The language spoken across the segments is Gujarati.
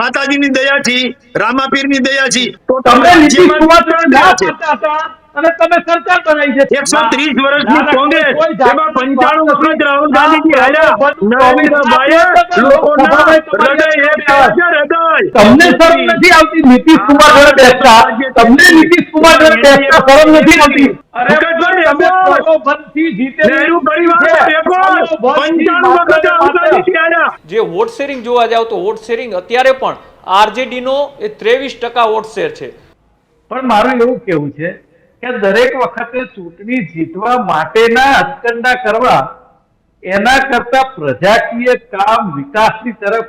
માતાજીની દયાથી, રામાપીરની દયાથી તમે નીતિશ રાજ્યમાં કુમાર ના છે. પાડતા હતા અને તમે સરકાર બનાવી છે. 130 વર્ષની ના, કોંગ્રેસ, કોઈ એમાં જાતની 95 વાત વખત રાહુલ નથી. ગાંધીજી આ હાર્યા. પ્રલોભનનું નરેન્દ્રભાઈએ આ લોકોના લોકસભામાં તમારી હૃદય એક અંદર કર્યા છે, હૃદય. તમને શરમ નથી આવતી નીતિશ કુમાર જોડે બેસતા? તમને નીતિશ કુમાર જોડે બેસતા શરમ નથી આવતી? અરે મુકેશભાઈ, તમે એમો પ્રલોભનથી જીતેલી નહેરુ પરિવારનો છે. રેકોર્ડ પ્રલોભનથી 95 માત્ર વખત ને રાહુલ માત્ર. ગાંધીજી હાર્યા. જે વોટ શેરિંગ જોવા જાવ તો વોટ શેરિંગ અત્યારે પણ આરજેડીનો એ 23% વોટ શેર છે. પણ મારું એવું કેવું છે કે દરેક વખતે ચૂંટણી જીતવા માટેના હથકંડા કરવા એના કરતા પ્રજાકીય કામ વિકાસની તરફ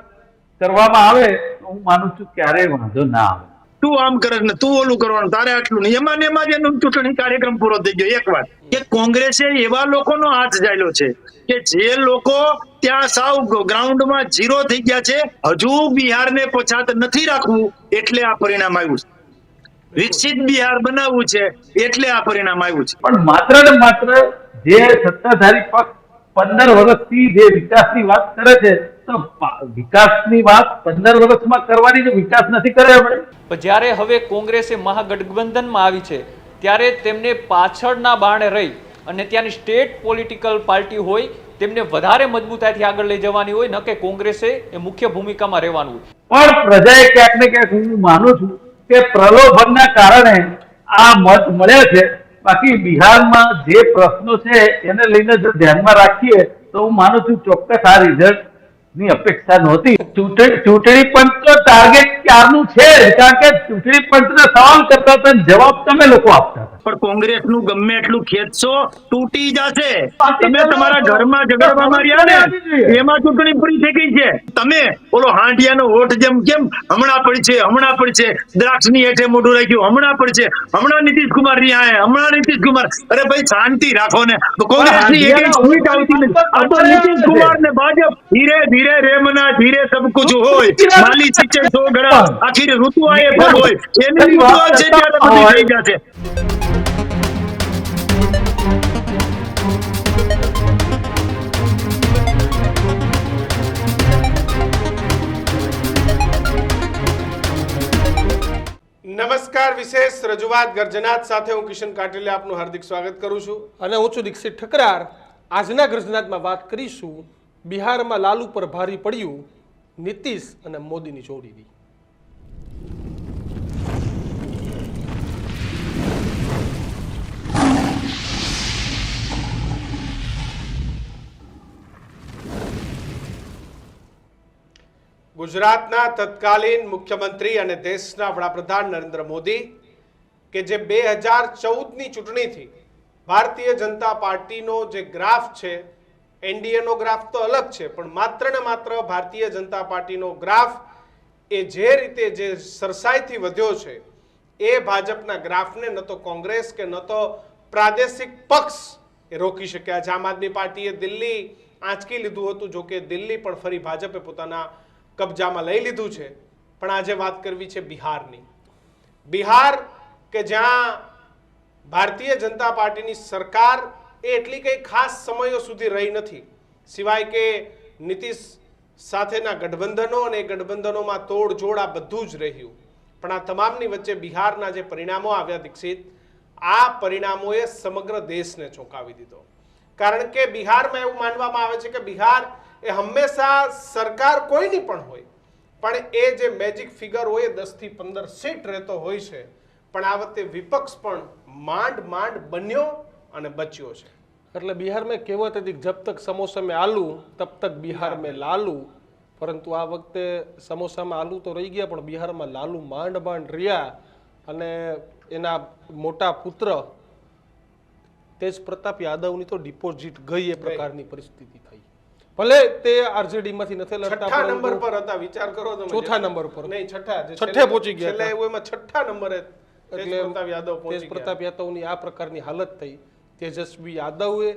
કરવામાં આવે તો હું માનું છું ક્યારેય વાંધો ના આવે. તું આમ કરે ને તું ઓલું કરવાનું, તારે આટલું નહીં. એમાં ને એમાં જ એનો ચૂંટણી કાર્યક્રમ પૂરો થઈ ગયો. એક વાત કે કોંગ્રેસે એવા લોકોનો હાથ ઝાલ્યો છે કે જે લોકો ત્યાં સાવ ગ્રાઉન્ડમાં ઝીરો થઈ ગયા છે. હજુ બિહારને પછાત નથી રાખવું એટલે આ પરિણામ આવ્યું છે. વિકસિત બિહાર બનાવવું છે એટલે આ પરિણામ આવ્યું છે. પણ માત્ર ને માત્ર જે સત્તાધારી પક્ષ 15 વર્ષથી જે વિકાસની વાત કરે છે તો વિકાસની વાત 15 વર્ષમાં કરવાની જો વિકાસ નથી કરે આપણે. પણ જ્યારે હવે કોંગ્રેસે મહાગઠબંધનમાં આવી છે ત્યારે તેમને પાછળના બારણે રહી અને ત્યાંની સ્ટેટ પોલિટિકલ પાર્ટી હોય તેમને વધારે મજબૂતાઈથી આગળ લઈ જવાની હોય, ન કે કોંગ્રેસે એ મુખ્ય ભૂમિકામાં રહેવાનું હોય. પણ પ્રજાએ ક્યાંક ને ક્યાંક હું માનું છું કે પ્રલોભનના કારણે આ મત મળ્યા છે. બાકી બિહારમાં જે પ્રશ્નો છે એને લઈને જો ધ્યાનમાં રાખીએ તો હું માનું છું ચોક્કસ આ રિઝલ્ટ ની અપેક્ષા નહોતી. ચૂંટણી પંચનો ટાર્ગેટ ક્યારનું છે કારણ કે ચૂંટણી પંચને સવાલ કરતા હતા જવાબ તમે લોકો આપતા હતા. પણ કોંગ્રેસનું ગમે એટલું ખેંચશો તૂટી જશે. તમે તમારા ઘરમાં ઝઘડવા માર્યા ને એમાં ચૂંટણી પૂરી થઈ ગઈ છે. તમે ઓલો હાંડિયાનો વોટ જેમ કેમ હમણાં પડશે, હમણાં પડશે, દ્રાક્ષની હેઠે મોઢું રાખ્યું, હમણાં પડશે, હમણાં નીતિશ કુમાર રહ્યા, હમણાં નીતિશ કુમાર. અરે ભાઈ શાંતિ રાખો ને. કોંગ્રેસની એક સીટ આવતી નથી. આ તો નીતિશ કુમાર ને ભાજપ ધીરે ધીરે રેમના ધીરે સબ કુછ હોય. માલી સિંચે સો ગળા આખી ઋતુ આયે ફળ હોય. એની ઋતુ આવશે ત્યારે બધું થઈ જશે. નમસ્કાર, વિશેષ રજૂઆત ગર્જનાત સાથે હું કિશન કાટેલિયા આપનું હાર્દિક સ્વાગત કરું છું અને હું છું દીક્ષિત ઠકરાર. આજના ગર્જનાતમાં વાત કરીશું બિહારમાં લાલુ પર ભારી પડ્યું નીતિશ અને મોદીની જોડીની. ગુજરાતના તત્કાલીન મુખ્યમંત્રી અને દેશના વડાપ્રધાન નરેન્દ્ર મોદી કે જે 2014ની ચૂંટણીથી ભારતીય જનતા પાર્ટીનો જે ગ્રાફ છે, એનડીએનો ગ્રાફ તો અલગ છે, પણ માત્ર ને માત્ર ભારતીય જનતા પાર્ટીનો ગ્રાફ એ જે રીતે જે સરસાઈથી વધ્યો છે એ ભાજપના ગ્રાફને ન તો કોંગ્રેસ કે ન તો પ્રાદેશિક પક્ષ એ રોકી શક્યા છે. આમ આદમી પાર્ટીએ દિલ્હી આંચકી લીધું હતું, જો કે દિલ્હી પણ ફરી ભાજપે પોતાના કબજામાં લઈ લીધું છે. પણ આજે વાત કરવી છે બિહારની. બિહાર કે જ્યાં ભારતીય જનતા પાર્ટીની સરકાર એ એટલી કંઈ ખાસ સમયો સુધી રહી નથી, સિવાય કે નીતિશ સાથેના ગઠબંધનો અને એ ગઠબંધનોમાં તોડજોડ આ બધું જ રહ્યું. પણ આ તમામની વચ્ચે બિહારના જે પરિણામો આવ્યા દીક્ષિત, આ પરિણામોએ સમગ્ર દેશને ચોંકાવી દીધો. કારણ કે બિહારમાં એવું માનવામાં આવે છે કે બિહાર એ હંમેશા સરકાર કોઈની પણ હોય પણ એ જે મેજિક ફિગર હોય 10 થી 15 સીટ રહેતો હોય છે. પણ આ વખતે વિપક્ષ પણ માંડ માંડ બન્યો અને બચ્યો છે. એટલે બિહાર में કહેવત હતી જબ તક સમોસા में आलू तब तक बिहार में लालू. પરંતુ આ વખતે સમોસામાં આલુ તો રહી ગયા પણ બિહારમાં લાલુ માંડ માંડ રહ્યા અને એના મોટા પુત્ર તેજ પ્રતાપ યાદવની તો ડિપોઝિટ ગઈ એ પ્રકારની પરિસ્થિતિ થઈ. ભલે તે આરજેડી માંથી નથી લડતા, છઠ્ઠા નંબર પર હતા. વિચાર કરો તમે. ચોથા નંબર પર નહીં, છઠ્ઠે પહોંચી ગયા છેલ્લે એવું એમાં છઠ્ઠા નંબરે તેજ પ્રતાપ યાદવ પહોંચી ગયા. પ્રતાપ યાદવની આ પ્રકારની હાલત થઈ. તેજસ્વી યાદવે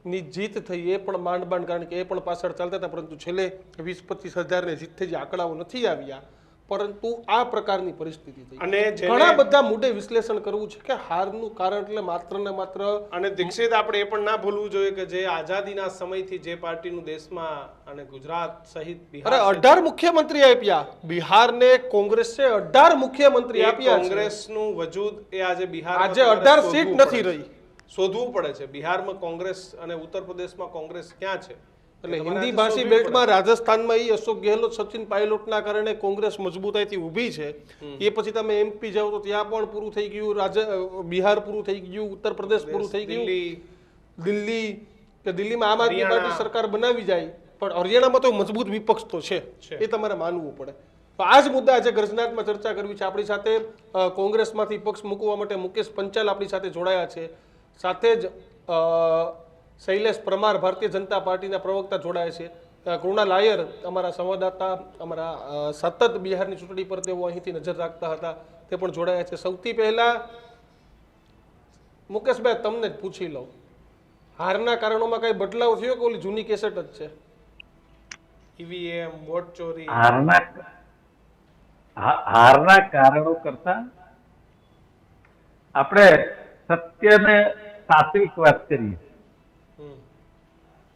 ની જીત થઈ એ પણ માંડ કારણ કે એ પણ પાછળ ચાલતા હતા, પરંતુ છેલ્લે 20-25 હજારને જીત થઈ, જે આંકડાઓ નથી આવ્યા પરંતુ આ પ્રકારની પરિસ્થિતિ થઈ. અને જેને- ઘણા બધા મુદ્દે વિશ્લેષણ કરવું છે કે હારનું કારણ એટલે માત્ર ને માત્ર અને દીક્ષિત, આપણે એ પણ ના ભૂલવું જોઈએ કે જે આઝાદીના સમયથી જે પાર્ટીનું દેશમાં અને ગુજરાત સહિત બિહાર અરે 18 મુખ્યમંત્રી આપ્યા બિહારને કોંગ્રેસે 18 મુખ્યમંત્રી આપ્યા છે. કોંગ્રેસનું વજૂદ એ આજે બિહાર આજે 18 સીટ નથી રહી. શોધવું પડે છે. બિહારમાં કોંગ્રેસ અને ઉત્તર પ્રદેશમાં કોંગ્રેસ ક્યાં છે એટલે તમારે હિન્દી આજે ભાષી શોધવું બેલ્ટમાં રાજસ્થાનમાં અશોક ગેહલોત સચિન પાયલોટના કારણે કોંગ્રેસ મજબૂતાઈથી ઊભી છે. એ પછી તમે એમપી જાઓ તો ત્યાં પણ પૂરું થઈ ગયું, બિહાર પૂરું થઈ ગયું, ઉત્તર પ્રદેશ પૂરું થઈ ગયું, દિલ્હી કે દિલ્હીમાં આમ આદમી પાર્ટી સરકાર બનાવી જાય પણ હરિયાણામાં તો મજબૂત વિપક્ષ તો છે, એ તમારે માનવું પડે. તો આ જ મુદ્દા આજે ગર્જનાથમાં ચર્ચા કરવી છે. આપણી સાથે કોંગ્રેસમાંથી પક્ષ મૂકવા માટે મુકેશ પંચાલ આપણી સાથે જોડાયા છે. સાથે જ શૈલેષ પરમાર ભારતીય જનતા પાર્ટીના પ્રવક્તા જોડાયા છે. કૃણાલ આયર અમારા સંવાદદાતા, અમારા સતત બિહારની ચૂંટણી પર તેઓ અહીંથી નજર રાખતા હતા, તે પણ જોડાયા છે. સૌથી પહેલા મુકેશભાઈ તમને જ પૂછી લઉં, હારના કારણોમાં કઈ બદલાવ થયો કે ઓલી જૂની કેસેટ જ છે? ઈવીએમ, વોટ ચોરી, હારના કારણો કરતા આપણે સત્યને સાત્વિક વાત કરીએ.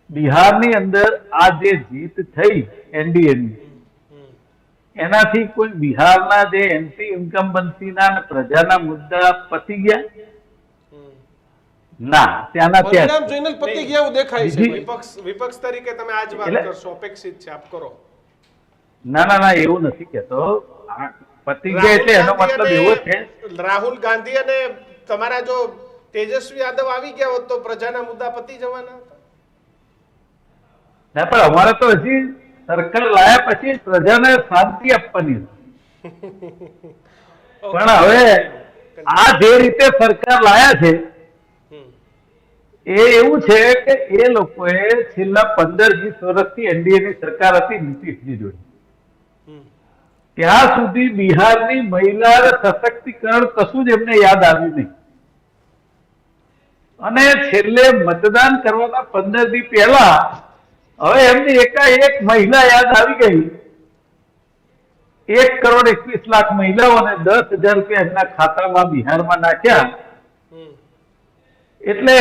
બિહારની અંદર આ જે જીત થઈ એનડીએની, એનાથી કોઈ બિહારના જે એન્ટી ઇન્કમ્બન્સીના અને પ્રજાના મુદ્દા પતી ગયા? ના, ત્યાંના પરિણામ ત્યાં જોઈને જ પતી ગયા એવું દેખાય છે. વિપક્ષ તરીકે તમે આજ વાત એટલે- કરશો, અપેક્ષિત છે, આપ કરો. ના, એવું નથી કેતો. પતી ગયા એટલે એનો મતલબ એવો છે, રાહુલ ગાંધી અને તમારા જો તેજસ્વી યાદવ આવી ગયા હોત તો પ્રજાના મુદ્દા પતી જવાના હતા. ના, પણ અમારે તો હજી સરકાર લાયા પછી પ્રજાને શાંતિ આપવાની હતી. પણ હવે આ જે રીતે સરકાર લાયા છે એ એવું છે કે એ લોકોએ છેલ્લા 15-20 વર્ષથી એનડીએ ની સરકાર હતી નીતિશજી જોડે, ત્યાં સુધી બિહારની મહિલા સશક્તિકરણ કશું જ એમને યાદ આવ્યું નહીં. અને છેલ્લે મતદાન કરવાના 15 દી પહેલા હવે એમની એકાએક મહિલા યાદ આવી ગઈ. 1,21,00,000 મહિલાઓને 10,000 રૂપિયા એમના ખાતામાં બિહારમાં નાખ્યા. એટલે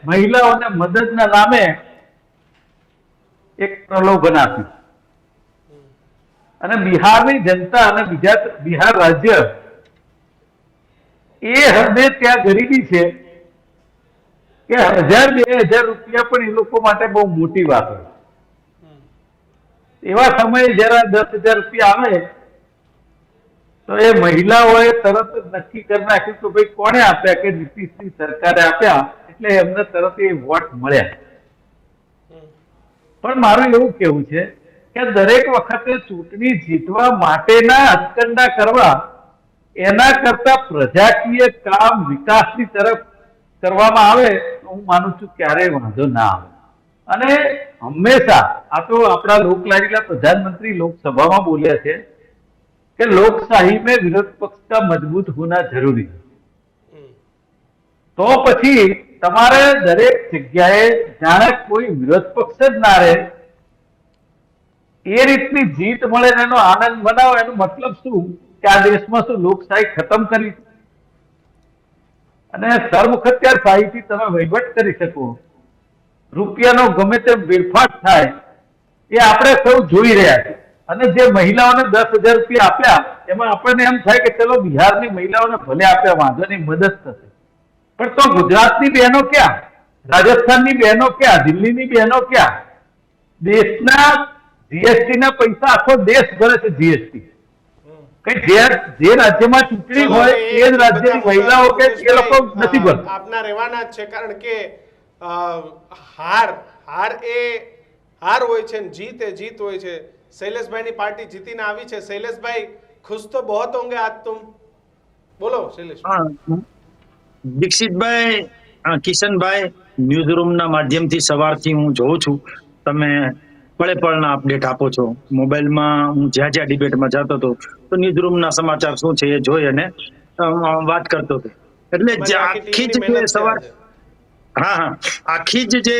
મહિલાઓને મદદના નામે એક પ્રલોભન આપ્યું. અને બિહારની જનતા અને બિહાર રાજ્ય એ હદે ત્યાં ગરીબી છે કે 1,000-2,000 રૂપિયા પણ એ લોકો માટે બહુ મોટી વાત હોય. એવા સમયે જરા 10,000 રૂપિયા આવે તો એ મહિલાઓએ તરત જ નક્કી કરી નાખ્યું કે ભાઈ કોણે આપ્યા, કે નીતિશની સરકારે આપ્યા, એટલે એમને તરત એ વોટ મળ્યા. પણ મારું એવું કેવું છે કે દરેક વખતે ચૂંટણી જીતવા માટેના હથકંડા કરવા એના કરતા પ્રજાકીય કામ વિકાસની તરફ કરવામાં આવે તો હું માનું છું ક્યારેય વાંધો ના આવે. અને હંમેશા આ તો આપણા લોકલાડીલા પ્રધાનમંત્રી લોકસભામાં બોલ્યા છે कि लोकशाही में विरोध पक्ष का मजबूत होना जरूरी है. तो પછી તમારે દરેક જગ્યાએ જાણે કોઈ વિરોધ પક્ષ જ ના રહે એ રીતની જીત મળે એનો આનંદ મનાવો. એનો મતલબ શું કે આ દેશમાં શું લોકશાહી ખતમ કરી અને સર્વખત્યારશાહીથી તમે વહીવટ કરી શકો, રૂપિયાનો ગમે તેમ વેડફાટ થાય એ આપણે સૌ જોઈ રહ્યા છીએ. અને જે મહિલાઓને 10,000 રૂપિયા આપ્યા એમાં આપણને એમ થાય કે ચલો બિહારની મહિલાઓને ભલે આપ્યા વાંધો નહીં, મદદ થશે. પણ તો ગુજરાતની બહેનો ક્યાં, રાજસ્થાનની બહેનો ક્યાં, દિલ્હીની બહેનો ક્યાં? દેશના જીએસટી ના પૈસા આખો દેશ ભરે છે. જીએસટી કઈ જે રાજ્યમાં ચૂંટણી હોય એ જ રાજ્યની મહિલાઓ કે એ લોકો નથી ભરતા. આપના રહેવાના જ છે, કારણ કે હાર હોય છે, જીત એ જીત હોય છે. શૈલેષભાઈની પાર્ટી જીતીને આવી છે. શૈલેષભાઈ ખુશ તો બહોત હોંગે આજ તુમ, બોલો શૈલેષ. દીક્ષિતભાઈ, કિશનભાઈ, ન્યૂઝ રૂમના માધ્યમથી સવારથી હું જોઉં છું તમે પળે પળના અપડેટ આપો છો. મોબાઈલમાં હું જ્યાં જ્યાં ડિબેટમાં જતો હતો તો ન્યૂઝ રૂમના સમાચાર શું છે એ જોઈ અને વાત કરતો હતો. એટલે આખી જ સવાર હા, આખી જે જે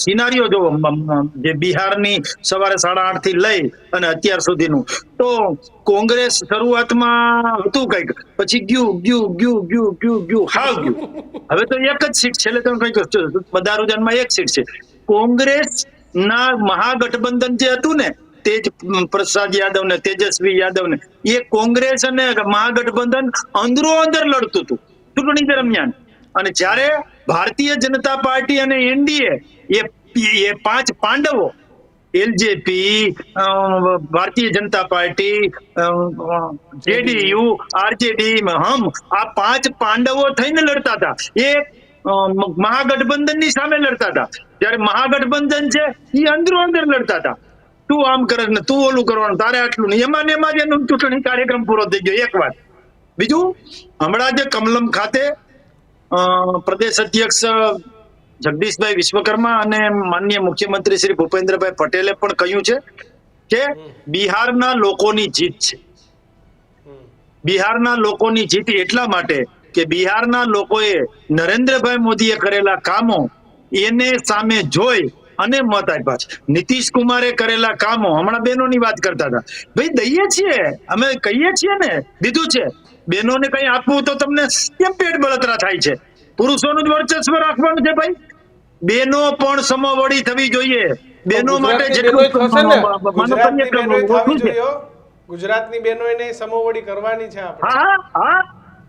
સિનારીઓ જો જે બિહારની સવારે 8:30 થી લઈ અને અત્યાર સુધીનું, તો કોંગ્રેસ શરૂઆતમાં હતું કઈક, પછી ગયું હાવ ગયું. હવે તો એક જ સીટ છે, એટલે તમે કઈ દારૂજનમાં એક સીટ છે. કોંગ્રેસ ના મહાગઠબંધન જે હતું ને, તેજ પ્રસાદ યાદવ ને તેજસ્વી યાદવ ને, એ કોંગ્રેસ અને મહાગઠબંધન અંદરો અંદર લડતું હતું ચૂંટણી દરમિયાન. અને જ્યારે ભારતીય જનતા પાર્ટી અને એનડીએ એ 5 પાંડવો, LJP, Bharatiya Janata party, JDU, RJD, હમ, આ 5 પાંડવો થઈને લડતા હતા. એ મહાગઠબંધનની સામે લડતા હતા. જ્યારે મહાગઠબંધન છે એ અંદરો અંદર લડતા હતા. તું આમ કરે ને તું ઓલું કરવાનું, તારે આટલું નહીં, એમાં ને એમાં જ એનો ચૂંટણી કાર્યક્રમ પૂરો થઈ ગયો. એક વાત બીજું, હમણાં જે કમલમ ખાતે પ્રદેશ અધ્યક્ષ જગદીશભાઈ વિશ્વકર્મા અને માનનીય મુખ્યમંત્રી શ્રી ભૂપેન્દ્રભાઈ પટેલે પણ કહ્યું છે કે બિહારના લોકોની જીત છે. બિહારના લોકોની જીત એટલા માટે કે બિહારના લોકોએ નરેન્દ્રભાઈ મોદીએ કરેલા કામો એને સામે જોઈ અને મત આપ્યા છે. નીતિશ કુમારે કરેલા કામો, હમણાં બહેનોની વાત કરતા હતા, ભાઈ દઈએ છીએ, અમે કહીએ છીએ ને દીધું છે. બહેનોને કઈ આપવું તો તમને કેમ પેટ બળતરા થાય છે? પુરુષોનું જ વર્ચસ્વ રાખવાનું છે ભાઈ. બહેનો પણ સમવળી થવી જોઈએ. બહેનો માટે જેટલું ગુજરાતની બહેનો એને સમોવડી કરવાની છે આપણે. હા,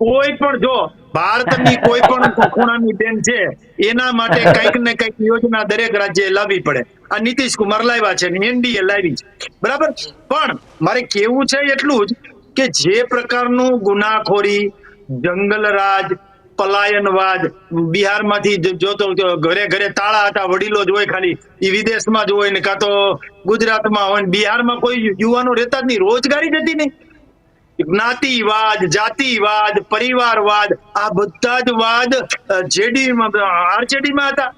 કોઈ પણ જો ભારતની કોઈ પણ ખૂણાની બેન છે એના માટે કઈક ને કઈક યોજના દરેક રાજ્યએ લાવવી પડે. આ નીતિશ કુમાર લાવ્યા છે, એનડીએ લાવી છે, બરાબર. પણ મારે કેવું છે એટલું જ કે જે પ્રકારનું ગુનાખોરી, જંગલરાજ, પલાયનવાદ, બિહારમાંથી જોતો ઘરે ઘરે તાળા હતા, વડીલો જ હોય ખાલી, એ વિદેશમાં જ હોય ને કાં તો ગુજરાતમાં હોય. બિહારમાં કોઈ યુવાનો રહેતા જ નહીં, રોજગારી જતી નહીં. જ્ઞાતિવાદ, જાતિવાદ, પરિવારવાદ, આ બધા જ વાદ આરજેડીમાં હતા.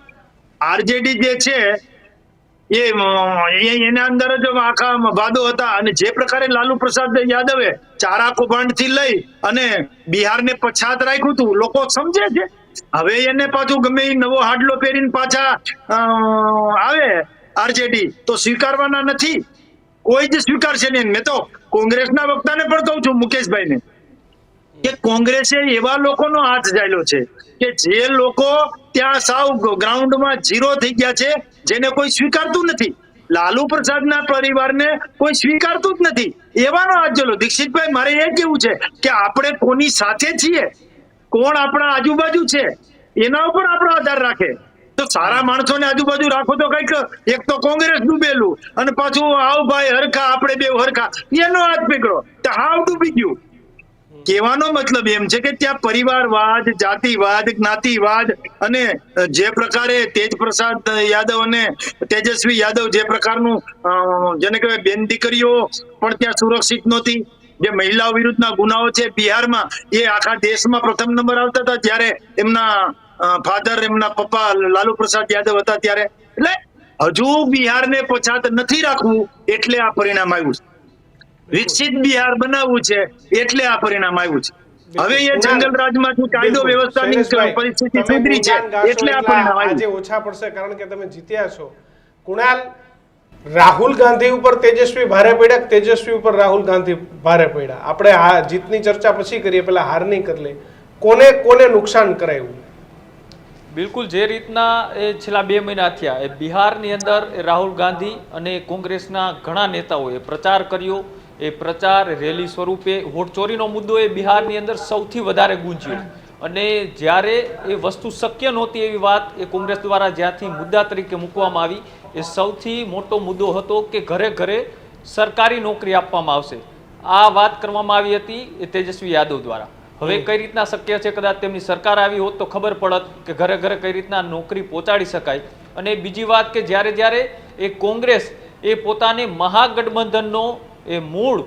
આરજેડી જે છે એના અંદર જ આખા વાદો હતા. અને જે પ્રકારે લાલુ પ્રસાદ યાદવે ચારા કૌભાંડથી લઈ અને બિહારને પછાત રાખ્યું હતું, લોકો સમજે છે. હવે એને પાછું ગમે એ નવો હાડલો પહેરીને પાછા આવે આરજેડી તો સ્વીકારવાના નથી, કોઈ જ સ્વીકારશે નહીં. મેં તો કોંગ્રેસના વક્તાને પણ કહું છું, મુકેશભાઈને, કે કોંગ્રેસે એવા લોકોનો હાથ ઝાલ્યો છે કે જે લોકો ત્યાં સાવ ગ્રાઉન્ડમાં ઝીરો થઈ ગયા છે, જેને કોઈ સ્વીકારતું નથી. લાલુ પ્રસાદના પરિવારને કોઈ સ્વીકારતું જ નથી, એવાનો હાથ ઝાલ્યો. દીક્ષિતભાઈ, મારે એ કેવું છે કે આપણે કોની સાથે છીએ, કોણ આપણા આજુબાજુ છે, એના ઉપર આપણો આધાર રાખે. તો સારા માણસોને આજુબાજુ રાખો તો કઈક, એક તો કોંગ્રેસ ડૂબેલું અને પાછું આવ ભાઈ હરખા, આપણે બે હરખા, એનો હાથ પકડો તો હાવ ડૂબી ગયું. કહેવાનો મતલબ એમ છે કે ત્યાં પરિવારવાદ, જાતિવાદ, જ્ઞાતિવાદ અને જે પ્રકારે તેજ પ્રસાદ યાદવ અને તેજસ્વી યાદવ જે પ્રકારનું જેને કહેવાય બેન દીકરીઓ પણ ત્યાં સુરક્ષિત નહોતી. જે મહિલાઓ વિરુદ્ધના ગુનાઓ છે બિહારમાં, એ આખા દેશમાં પ્રથમ નંબર આવતા હતા જ્યારે એમના ફાધર, એમના પપ્પા લાલુ પ્રસાદ યાદવ હતા ત્યારે. એટલે હજુ બિહારને પછાત નથી રાખવું, એટલે આ પરિણામ આવ્યું છે. વિકસિત બિહાર બનાવવું છે એટલે આ પરિણામ આવ્યું છે. હવે એ જંગલ રાજમાંથી કાયદો વ્યવસ્થાની પરિસ્થિતિ સુધરી છે એટલે આ પરિણામ આવ્યું. આજે ઓછા પડશે કારણ કે તમે જીત્યા છો. કુણાલ, રાહુલ ગાંધી ઉપર તેજસ્વી ભારે પડ્યા, તેજસ્વી ઉપર રાહુલ ગાંધી ભારે પડ્યા. આપણે આ જીતની ચર્ચા પછી કરીએ, પેલા હારની કરી લઈએ. કોને કોને નુકસાન કરાયું? બિલકુલ જે રીતના એ છેલ્લા 2 મહિના થયા એ બિહારની અંદર રાહુલ ગાંધી અને કોંગ્રેસના ઘણા નેતાઓએ પ્રચાર કર્યો. એ પ્રચાર રેલી સ્વરૂપે વોટ ચોરીનો મુદ્દો એ બિહારની અંદર સૌથી વધારે ગુંજ્યો. અને જ્યારે એ વસ્તુ શક્ય નહોતી એવી વાત એ કોંગ્રેસ દ્વારા જ્યાંથી મુદ્દા તરીકે મૂકવામાં આવી, એ સૌથી મોટો મુદ્દો હતો કે ઘરે ઘરે સરકારી નોકરી આપવામાં આવશે. આ વાત કરવામાં આવી હતી એ તેજસ્વી યાદવ દ્વારા. હવે કઈ રીતના શક્ય છે, કદાચ તેમની સરકાર આવી હોત તો ખબર પડત કે ઘરે ઘરે કઈ રીતના નોકરી પહોંચાડી શકાય. અને બીજી વાત કે જ્યારે જ્યારે એ કોંગ્રેસ એ પોતાને મહાગઠબંધનનો એ મૂળ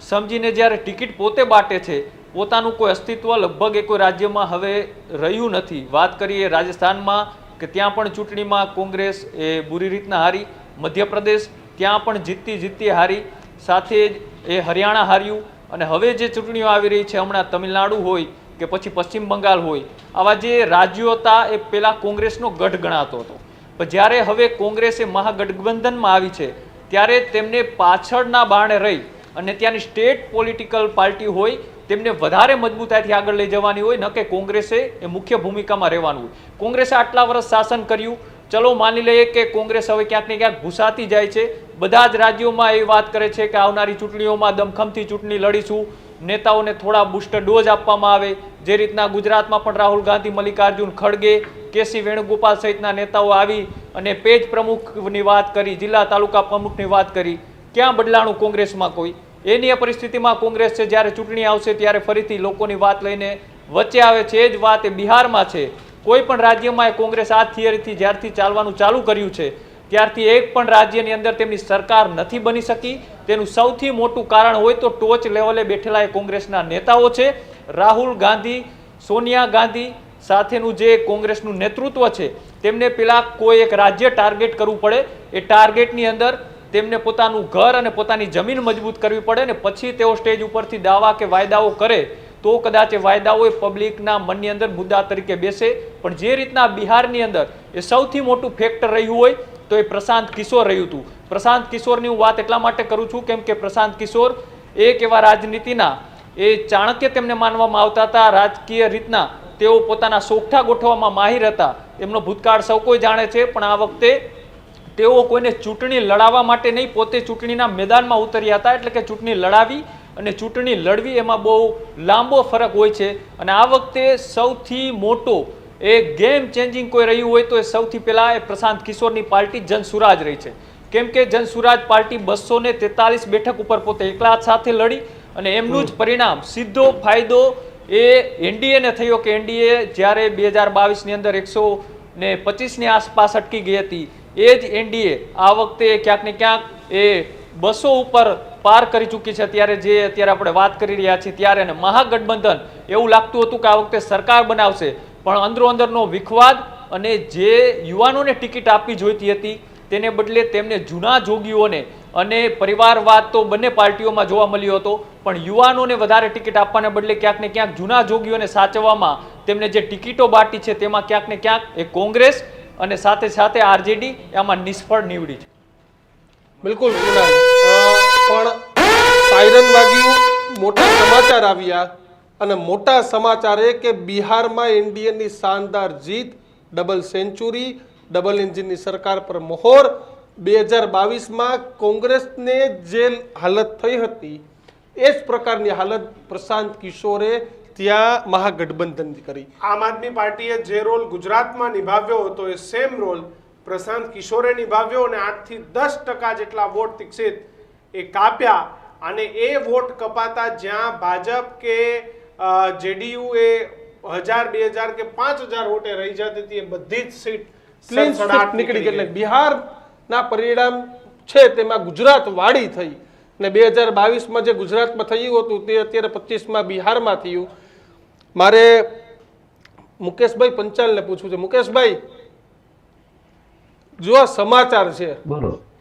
સમજીને જ્યારે ટિકિટ પોતે બાટે છે, પોતાનું કોઈ અસ્તિત્વ લગભગ એ કોઈ રાજ્યમાં હવે રહ્યું નથી. વાત કરીએ રાજસ્થાનમાં કે ત્યાં પણ ચૂંટણીમાં કોંગ્રેસ એ બુરી રીતના હારી, મધ્યપ્રદેશ ત્યાં પણ જીતતી હારી, સાથે જ એ હરિયાણા હાર્યું. અને હવે જે ચૂંટણીઓ આવી રહી છે, હમણાં તમિલનાડુ હોય કે પછી પશ્ચિમ બંગાળ હોય, આવા જે રાજ્યો હતા એ પહેલાં કોંગ્રેસનો ગઢ ગણાતો હતો. પણ જ્યારે હવે કોંગ્રેસે મહાગઠબંધનમાં આવી છે ત્યારે તેમને પાછળના બારણે રહી અને ત્યાંની સ્ટેટ પોલિટિકલ પાર્ટી હોય તેમને વધારે મજબૂતાઈથી આગળ લઈ જવાની હોય, ન કે કોંગ્રેસે એ મુખ્ય ભૂમિકામાં રહેવાનું હોય. કોંગ્રેસે આટલા વર્ષ શાસન કર્યું, ચલો માની લઈએ કે કોંગ્રેસ હવે ક્યાંક ને ક્યાંક ભૂસાતી જાય છે. બધા જ રાજ્યોમાં એ વાત કરે છે કે આવનારી ચૂંટણીઓમાં દમખમથી ચૂંટણી લડીશું, નેતાઓને થોડા બુસ્ટર ડોઝ આપવામાં આવે. જે રીતના ગુજરાતમાં પણ રાહુલ ગાંધી, મલ્લિકાર્જુન ખડગે, કેસી વેણુગોપાલ સહિતના નેતાઓ આવી અને પેજ પ્રમુખની વાત કરી, જિલ્લા તાલુકા પ્રમુખની વાત કરી. ક્યાં બદલાણું કોંગ્રેસમાં કોઈ? એની પરિસ્થિતિમાં કોંગ્રેસ છે જ્યારે ચૂંટણી આવશે ત્યારે ફરીથી લોકોની વાત લઈને વચ્ચે આવે છે. એ જ વાત એ બિહારમાં છે. કોઈ પણ રાજ્યમાં એ કોંગ્રેસ આ થિયરીથી જ્યારથી ચાલવાનું ચાલુ કર્યું છે ત્યારથી એક પણ રાજ્યની અંદર તેમની સરકાર નથી બની શકી. તેનું સૌથી મોટું કારણ હોય તો ટોચ લેવલે બેઠેલા એ કોંગ્રેસના નેતાઓ છે. રાહુલ ગાંધી, સોનિયા ગાંધી સાથેનું જે કોંગ્રેસનું નેતૃત્વ છે તેમને પેલા કોઈ એક રાજ્ય ટાર્ગેટ કરવું પડે. એ ટાર્ગેટની અંદર તેમને પોતાનું ઘર અને પોતાની જમીન મજબૂત કરવી પડે ને પછી તેઓ સ્ટેજ ઉપરથી દાવા કે વાયદાઓ કરે તો કદાચ એ વાયદાઓ પબ્લિકના મનની અંદર મુદ્દા તરીકે બેસે. પણ જે રીતના બિહારની અંદર એ સૌથી મોટું ફેક્ટર રહ્યું હોય તો એ પ્રશાંત કિશોર રહ્યું હતું. પ્રશાંત કિશોરની હું વાત એટલા માટે કરું છું કેમ કે પ્રશાંત કિશોર એક એવા રાજનીતિના એ ચાણક્ય તેમને માનવામાં આવતા હતા. રાજકીય રીતના તેઓ પોતાના સોગઠા ગોઠવવામાં માહિર હતા. એમનો ભૂતકાળ સૌ કોઈ જાણે છે. પણ આ વખતે તેઓ કોઈને ચૂંટણી લડાવવા માટે નહીં, પોતે ચૂંટણીના મેદાનમાં ઉતર્યા હતા. એટલે કે ચૂંટણી લડાવી અને ચૂંટણી લડવી એમાં બહુ લાંબો ફરક હોય છે. અને આ વખતે સૌથી મોટો એ ગેમ ચેન્જિંગ કોઈ રહ્યું હોય તો એ સૌથી પહેલાં એ પ્રશાંત કિશોરની પાર્ટી જનસુરાજ રહી છે. કેમ કે જનસુરાજ પાર્ટી 243 બેઠક ઉપર પોતે એકલા સાથે લડી અને એમનું જ પરિણામ, સીધો ફાયદો એ એનડીએને થયો કે એનડીએ જ્યારે 2022ની અંદર 125ની આસપાસ અટકી ગઈ હતી, એ જ એનડીએ આ વખતે ક્યાંક ને ક્યાંક એ 200 ઉપર પાર કરી ચૂકી છે. ત્યારે જે અત્યારે આપણે વાત કરી રહ્યા છીએ ત્યારે અને મહાગઠબંધન એવું લાગતું હતું કે આ વખતે સરકાર બનાવશે, પણ અંદરો અંદરનો વિખવાદ અને જે યુવાનોને ટિકિટ આપવી જોઈતી હતી તેને બદલે તેમને જૂના જોગીઓને અને પરિવારવાદ તો બંને પાર્ટીઓમાં જોવા મળ્યો હતો, પણ યુવાનોને વધારે ટિકિટ આપવાને બદલે ક્યાંક ને ક્યાંક જૂના જોગીઓને સાચવવામાં તેમને જે ટિકિટો બાટી છે તેમાં ક્યાંક ને ક્યાંક એ કોંગ્રેસ અને સાથે સાથે આરજેડી એમાં નિષ્ફળ નીવડી છે. બિલકુલ કુણાલ, પણ સાયરન વાગ્યું, મોટા સમાચાર આવ્યા અને મોટા સમાચાર એ કે બિહારમાં એનડીએની શાનદાર જીત, ડબલ સેન્ચુરી, ડબલ એન્જિનની સરકાર પર મહોર. 2022માં કોંગ્રેસને જે હાલત થઈ હતી એ જ પ્રકારની હાલત પ્રશાંત કિશોરે ત્યાં મહાગઠબંધન કરી. આમ આદમી પાર્ટીએ જે રોલ ગુજરાતમાં નિભાવ્યો હતો એ સેમ રોલ પ્રશાંત કિશોરે નિભાવ્યો અને 8 થી 10% જેટલા વોટ દીક્ષિત એ કાપ્યા. અને એ વોટ કપાતા જ્યાં ભાજપ કે જેડીયુ એ 1000, 2000 કે 5000 વોટે રહી જતી હતી એ બધી જ સીટ ક્લીન સ્વીપ નીકળી ગઈ. એટલે બિહારના પરિણામ છે તેમાં ગુજરાત વાળી થઈ અને 2022માં જે ગુજરાતમાં થયું હતું તે અત્યારે 25માં બિહારમાં થયું. મારે મુકેશભાઈ પંચાલને પૂછવું છે. મુકેશભાઈ, જો આ સમાચાર છે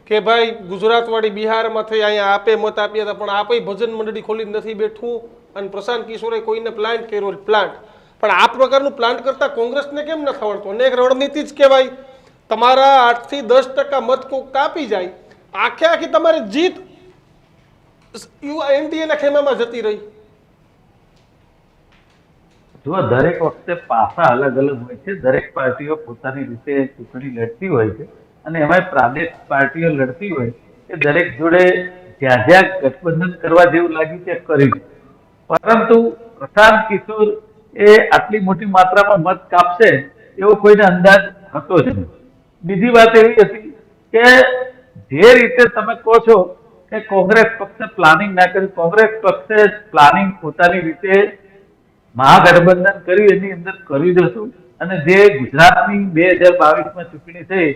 કે ભાઈ ગુજરાત વાળી બિહારમાં થઈ, અહીંયા આપે મત આપ્યા હતા પણ આપે ભજન મંડળી ખોલી નથી બેઠું અને પ્રશાંત કિશોરે કોઈને પ્લાન્ટ કર્યો પ્લાન્ટ, પણ આ પ્રકારનું પ્લાન્ટ કરતા કોંગ્રેસને કેમ નથી આવડતું? અને એક રણનીતિ જ કહેવાય, તમારા 8 થી 10% મત કોક કાપી જાય, આખે આખી તમારી જીત એનડીએના ખેમામાં જતી રહી. જો દરેક વખતે પાસા અલગ અલગ હોય છે, દરેક પાર્ટીઓ પોતાની રીતે ચૂંટણી લડતી હોય છે અને એમાં પ્રાદેશિક પાર્ટીઓ લડતી હોય એ દરેક જોડે જ્યાં જ્યાં ગઠબંધન કરવા જેવું લાગ્યું તે કર્યું. પરંતુ પ્રશાંત કિશોર એ આટલી મોટી માત્રામાં મત કાપશે એવો કોઈને અંદાજ હતો જ નહીં. બીજી વાત એવી હતી કે જે રીતે તમે કહો છો કે કોંગ્રેસ પક્ષે પ્લાનિંગ ના કર્યું, કોંગ્રેસ પક્ષે પ્લાનિંગ પોતાની રીતે મહાગઠબંધન કર્યું એની અંદર કર્યું જ હતું. અને જે ગુજરાતની 2022માં ચૂંટણી થઈ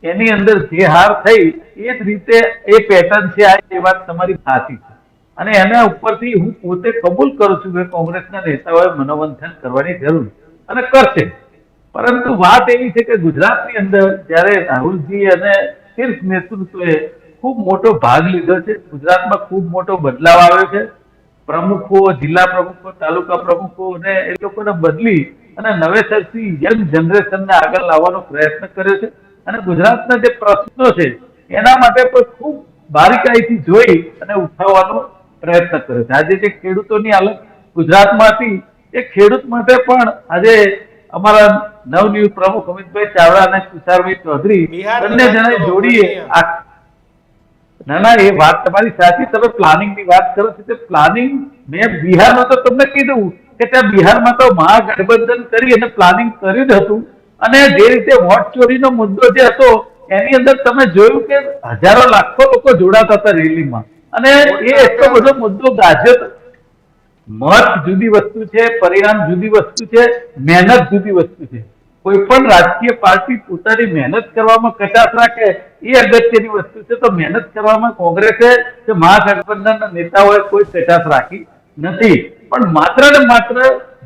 એની અંદર જે હાર થઈ એ જ રીતે એ પેટર્ન છે. આ એ વાત તમારી સાચી છે અને એના ઉપરથી હું પોતે કબૂલ કરું છું કે કોંગ્રેસના નેતાઓએ મનોમંથન કરવાની જરૂર અને કરશે. પરંતુ વાત એવી છે કે ગુજરાતની અંદર જ્યારે રાહુલજી અને શીર્ષ નેતૃત્વએ ખૂબ મોટો ભાગ લીધો છે, ગુજરાતમાં ખૂબ મોટો બદલાવ આવ્યો છે પ્રમુખો, જિલ્લા પ્રમુખો, તાલુકા પ્રમુખો ને એ લોકોને બદલી અને નવેસરથી યંગ જનરેશનને આગળ લાવવાનો પ્રયત્ન કર્યો છે. અને ગુજરાતના જે પ્રશ્નો છે એના માટે પણ ખૂબ બારીકાઈથી જોઈ અને ઉઠાવવાનો પ્રયત્ન કર્યો છે. આજે જે ખેડૂતોની હાલત ગુજરાતમાં હતી એ ખેડૂત માટે પણ આજે અમારા નવનિયુક્ત પ્રમુખ અમિતભાઈ ચાવડા અને તુષારભાઈ ચૌધરી બંને જણાએ જોડીએ ના, એ વાત તમારી સાચી. તમે પ્લાનિંગ ની વાત કરો છો તે પ્લાનિંગ મેં બિહારમાં તો તમને કીધું કે ત્યાં બિહારમાં તો મહાગઠબંધન કરી અને પ્લાનિંગ કર્યું જ હતું. અને જે રીતે વોટ ચોરીનો મુદ્દો જે હતો એની અંદર તમે જોયું કે હજારો લાખો લોકો જોડાતા હતા રેલીમાં અને એ એટલો બધો મુદ્દો ગાજ્યો હતો. મત જુદી વસ્તુ છે, પરિણામ જુદી વસ્તુ છે, મહેનત જુદી વસ્તુ છે. કોઈ પણ રાજકીય પાર્ટી પોતાની મહેનત કરવામાં કચાશ રાખે એ અગત્યની વસ્તુ છે. તો મહેનત કરવામાં કોંગ્રેસે કે મહાગઠબંધનના નેતાઓએ કોઈ કચાશ રાખી નથી. પણ માત્ર ને માત્ર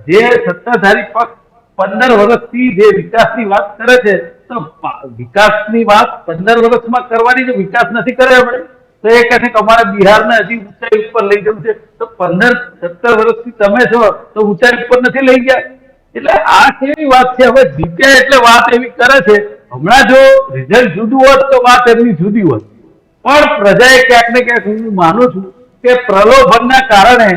જે સત્તાધારી પક્ષ 15 વર્ષથી જે વિકાસની વાત કરે છે તો વિકાસની વાત 15 વર્ષમાં કરવાની જો વિકાસ નથી કર્યો આપણે તો એ કહે છે કે અમારે બિહારને હજી ઊંચાઈ ઉપર લઈ જવું છે. તો 15-17 વર્ષથી તમે છો તો ઊંચાઈ ઉપર નથી લઈ ગયા. એટલે આ કેવી વાત છે? હવે જીત્યા એટલે વાત એવી કરે છે. હમણાં જો રિઝલ્ટ જુદું હોત તો વાત એમની જુદી હોત. પણ પ્રજાએ ક્યાંક ને ક્યાંક હું માનું છું કે પ્રલોભનના કારણે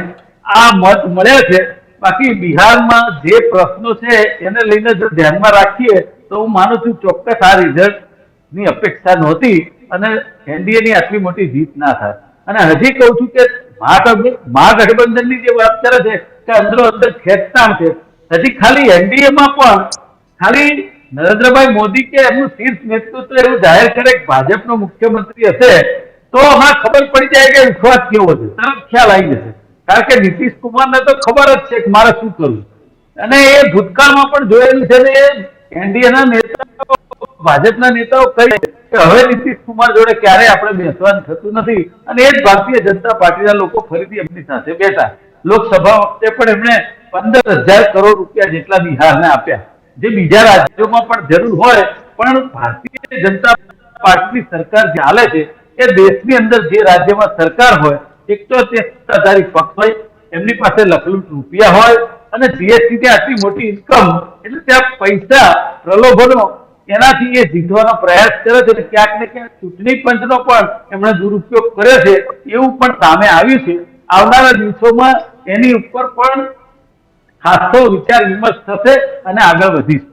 આ મત મળ્યા છે. બાકી બિહારમાં જે પ્રશ્નો છે એને લઈને જો ધ્યાનમાં રાખીએ તો હું માનું છું ચોક્કસ આ રિઝલ્ટ ની અપેક્ષા નહોતી અને એનડીએ ની આટલી મોટી જીત ના થાય. અને હજી કહું છું કે મહાગઠબંધનની જે વાત કરે છે કે અંદરો અંદર ખેંચતાણ છે, હજી ખાલી એનડીએ માં પણ ખાલી નરેન્દ્રભાઈ મોદી કે એમનું શીર્ષ નેતૃત્વ એવું જાહેર કરે કે ભાજપનો મુખ્યમંત્રી હશે તો હમણાં ખબર પડી જાય કે વિશ્વાસ કેવો છે, તરત ખ્યાલ આવી જશે. કારણ કે નીતિશ કુમારને તો ખબર જ છે કે મારે શું કરવું અને એ ભૂતકાળમાં પણ જોયેલું છે ને એનડીએ ના નેતાઓ ભાજપના નેતાઓ કહે કે હવે નીતિશ કુમાર જોડે ક્યારેય આપણે બેસવાનું થતું નથી અને એ જ ભારતીય જનતા પાર્ટીના લોકો ફરીથી એમની સાથે બેઠા. લોકસભા વખતે પણ એમણે 15,000 કરોડ રૂપિયા જેટલા બિહારને આપ્યા, જે બીજા રાજ્યોમાં પણ જરૂર હોય. પણ ભારતીય જનતા પાર્ટીની સરકાર જે ચાલે છે એ દેશની અંદર જે રાજ્યમાં સરકાર હોય એક તો તે સત્તાધારી પક્ષ હોય, એમની પાસે લખલૂટ રૂપિયા હોય અને જીએસટી થી આટલી મોટી ઇન્કમ એટલે ત્યાં પૈસા પ્રલોભનો એનાથી એ જીતવાનો પ્રયાસ કરે છે. ક્યાંક ને ક્યાંક ચૂંટણી પંચનો પણ એમણે દુરુપયોગ કર્યો છે એવું પણ સામે આવ્યું છે. આવનારા દિવસોમાં એની ઉપર પણ ખાસો વિચાર વિમર્શ થશે અને આગળ વધીશું.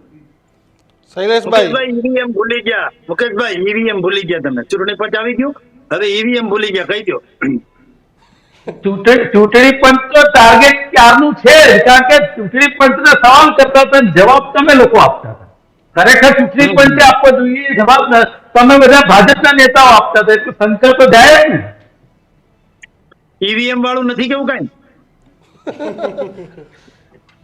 શૈલેષભાઈ, ઈવીએમ ભૂલી ગયા મુકેશભાઈ, ઈવીએમ ભૂલી ગયા તમે. ચૂંટણી પંચ આવી ગયું, હવે ઈવીએમ ભૂલી ગયા, કહી દો. ચૂંટણી પંચ તો ટાર્ગેટ ક્યારનું છે કારણ કે ચૂંટણી પંચને સવાલ કરતા હતા જવાબ તમે લોકો આપતા હતા. ખરેખર ચૂંટણી પંચે આપવો જોઈએ જવાબ, તમે બધા ભાજપના નેતાઓ આપતા હતા. એટલું સંકલ્પ તો જાય જ ને. ઈવીએમ વાળું નથી કેવું કઈ?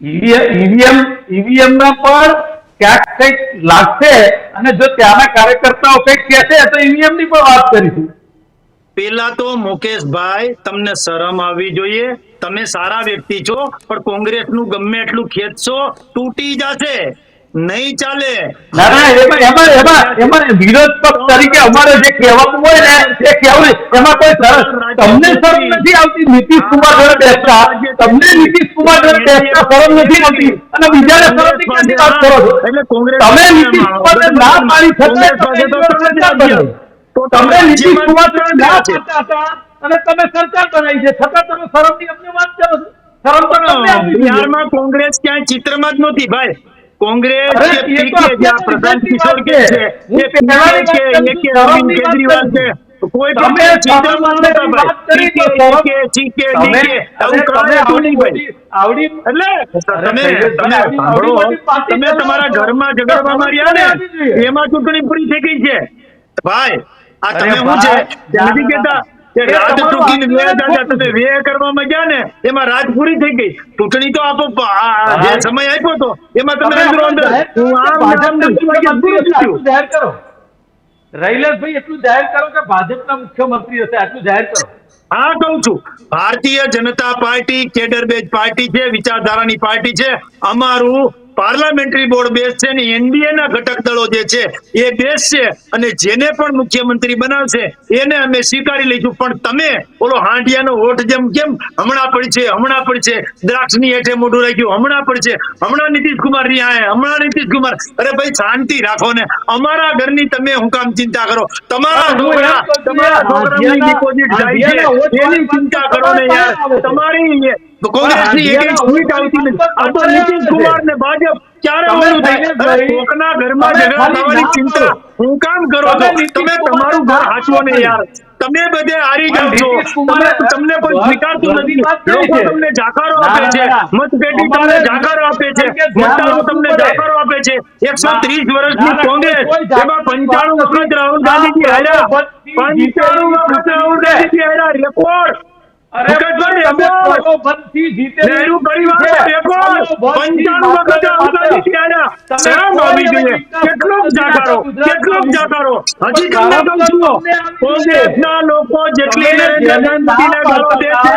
ઈવીએમ માં પણ ક્યાંક કઈક લાગશે અને જો ત્યાંના કાર્યકર્તાઓ કઈક કહેશે તો ઈવીએમ ની પણ વાત કરીશું. પેલા તો મુકેશભાઈ તમને શરમ આવવી જોઈએ. તમે સારા વ્યક્તિ છો પણ કોંગ્રેસ નું ગમે એટલું ખેંચશો તૂટી જશે, નહીં ચાલે. ના ના, એમાં વિરોધ પક્ષ તરીકે અમારે જે કહેવાનું હોય ને એ કહેવું, એમાં કોઈ તમને શરમ નથી આવતી નીતિશ કુમાર જોડે બેસતા? તમને નીતિશ કુમાર જોડે બેસતા શરમ નથી આવતી અને બીજાને શરમની ક્યાંથી વાત કરો છો? એટલે કોંગ્રેસ તમે નીતિશ કુમારને ના પાડી શકો, તમે નીતિશ કુમાર જોડે ના પાડતા હતા અને તમે સરકાર બનાવી છે છતાં તમે શરમની અમને વાત કરો છો. શરમ તો તમને આવવી જોઈએ. બિહારમાં કોંગ્રેસ ક્યાંય ચિત્રમાં જ નહોતી ભાઈ. કોંગ્રેસ અરે, કે એ તો પીકે જે આ અત્યારની પ્રશાંત વિદેશની કિશોર વાત કે છે. છે, હું કે પહેલાની પીકે વાત કે કરું, અરવિંદ શરમની વાત કેજરીવાલ કરું. છે, કોઈ તમે પણ ચિત્રમાં જ નહોતા વાત કરી ભાઈ. તો શરમ- પીકે, ચીકે, તમે ડીકે, આવું અરે, કરાય તમે હતું આવડી નહીં ભાઈ. આવડી એટલે અરે, તમે શૈલેષભાઈ, આવડી સાંભળો, મોટી પાર્ટી તમે બનાવો તમારા છો. ઘરમાં તો ઝઘડવામાં શરમ રહ્યા ને આવી જોઈએ. એમાં ચૂંટણી પૂરી થઈ ગઈ છે ભાઈ. આ અરે તમે શું છે ભાઈ, કે ના, નથી ના, કહેતા ના. કે એ રાત તમારું તૂટીને આંદોલન વ્યા દાદા, ખોટું તમે છે. વ્યય કરવામાં ગયા ને એમાં રાત પૂરી થઈ ગઈ. ચૂંટણી તો આપો જે ભાઈ, સમય આપ્યો હતો એમાં તમે તમે અંદરો અંદર જાહેર કરો હું કે આમ ભાજપના આમ મુખ્યમંત્રી પૂરું હશે, થયું. આટલું જાહેર કરો. રૈલેશભાઈ, એટલું જાહેર કરો કે ભાજપના મુખ્યમંત્રી હશે, આટલું જાહેર કરો. હા, કહું છું, Bharatiya Janata party cadre base party છે, વિચારધારાની પાર્ટી છે. અમારું પાર્લામેન્ટરી બોર્ડ બેઝ છે ને એનડીએ ના ઘટક દળો જે છે એ બેઝ છે અને જેને પણ મુખ્યમંત્રી બનાવશે એને અમે સ્વીકારી લઈશું. પણ તમે ઓલો હાંડિયાનો હોઠ જેમ કેમ હમણાં પડશે દ્રાક્ષની હેઠે મોઢું રાખ્યું, હમણાં પડશે, હમણાં નીતિશકુમાર રહ્યા, હમણાં નીતિશકુમાર. અરે ભાઈ શાંતિ રાખો ને, અમારા ઘરની તમે હું કામ ચિંતા કરો? તમારા છોકરાની ડિપોઝિટ જાય છે એની ચિંતા કરો ને યાર. તમારી કોંગ્રેસની એક સીટ આવતી નથી. આ તો નીતિશકુમાર ને ભાજપ ક્યારે ઓલું થાય? અરે કોકના ઘરમાં ઝઘડા થવાની ચિંતા હું કામ કરો છો? તમે તમારું ઘર હાચવો ને યાર. તમે બધે હારી જાવ છો, તમને કોઈ સ્વીકારતું નથી. લોકો તમને જાકારો આપે છે, મતપેટી તમને જાકારો આપે છે, મતદારો તમને જાકારો આપે છે. 130 વર્ષની કોંગ્રેસ, એમાં 95 વખત રાહુલ ગાંધીજી હાર્યા, 95 વખત રાહુલ ગાંધીજી હાર્યા. રેકોર્ડ નહેરુ પરિવારનો રેકોર્ડ 95 વખત રાહુલ ગાંધીજી હાર્યા. શરમ આવવી જોઈએ. કેટલોક જાકારો હજી તમને કહું છું, કોંગ્રેસના લોકો જેટલી નરેન્દ્ર મોદીને ગાળો દે છે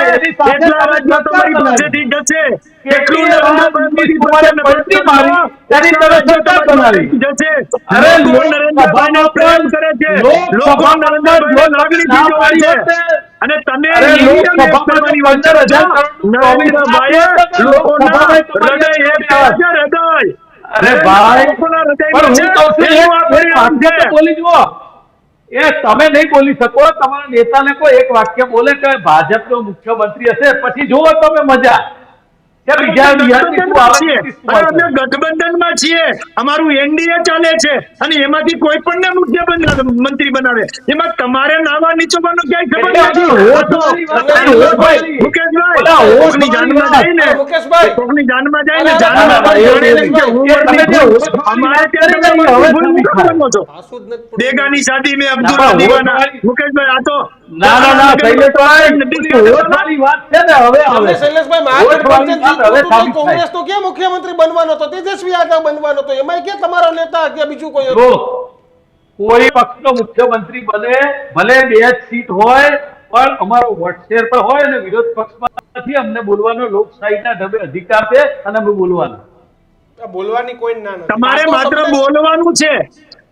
એટલા રાજ્યો તમારી પાસેથી જશે. એટલું નરેન્દ્ર મોદી જશે. લોકો નરેન્દ્રભાઈને પ્રેમ કરે છે, લોકો નરેન્દ્રભાઈને લાગણીથી જોવે છે. અને તમે કરવાની વાત કરો છો. નરેન્દ્રભાઈએ લોકોના હૃદય એક હૃદય. અરે ભાઈ પણ હું કહું છું એક બોલી જુઓ. એ તમે નહીં બોલી શકો. તમારા નેતાને કોઈ એક વાક્ય બોલે કે ભાજપનો મુખ્યમંત્રી હશે, પછી જુઓ તમે મજા કે બીજા બિહારની શું આવે. અમે ગઠબંધનમાં છીએ, અમારું એનડીએ ચાલે છે અને એમાંથી કોઈ પણ મુખ્યમંત્રી બનાવે. એમાં તમારે નાવા નીચોવાનો ક્યાંય ખબર નથી. મુકેશભાઈ કોકની જાનમાં જાય ને, મુકેશભાઈ કોકની જાનમાં જાય ને, અમારે ત્યાં ભૂલ છો. બેગાની શાદી મેં અબ્દુલ દીવાના. મુકેશભાઈ આ તો ના શૈલેષભાઈ વાત છે ને. હવે શૈલેષભાઈ મહાગઠબંધન કોંગ્રેસ તો ક્યાં મુખ્યમંત્રી બનવાનો હતો? તેજસ્વી યાદવ બનવાનો હતો. એમાં ક્યાં તમારો નેતા કે બીજું કોઈ હતું? કોઈ પક્ષનો મુખ્યમંત્રી બને, ભલે 2 જ સીટ હોય, પણ અમારો વોટ શેર પર હોય અને વિરોધ પક્ષમાં નથી. અમને બોલવાનો લોકશાહીના ઢબે અધિકાર છે અને અમે બોલવાનું. બોલવાની કોઈ ના નથી. તમારે માત્ર બોલવાનું છે.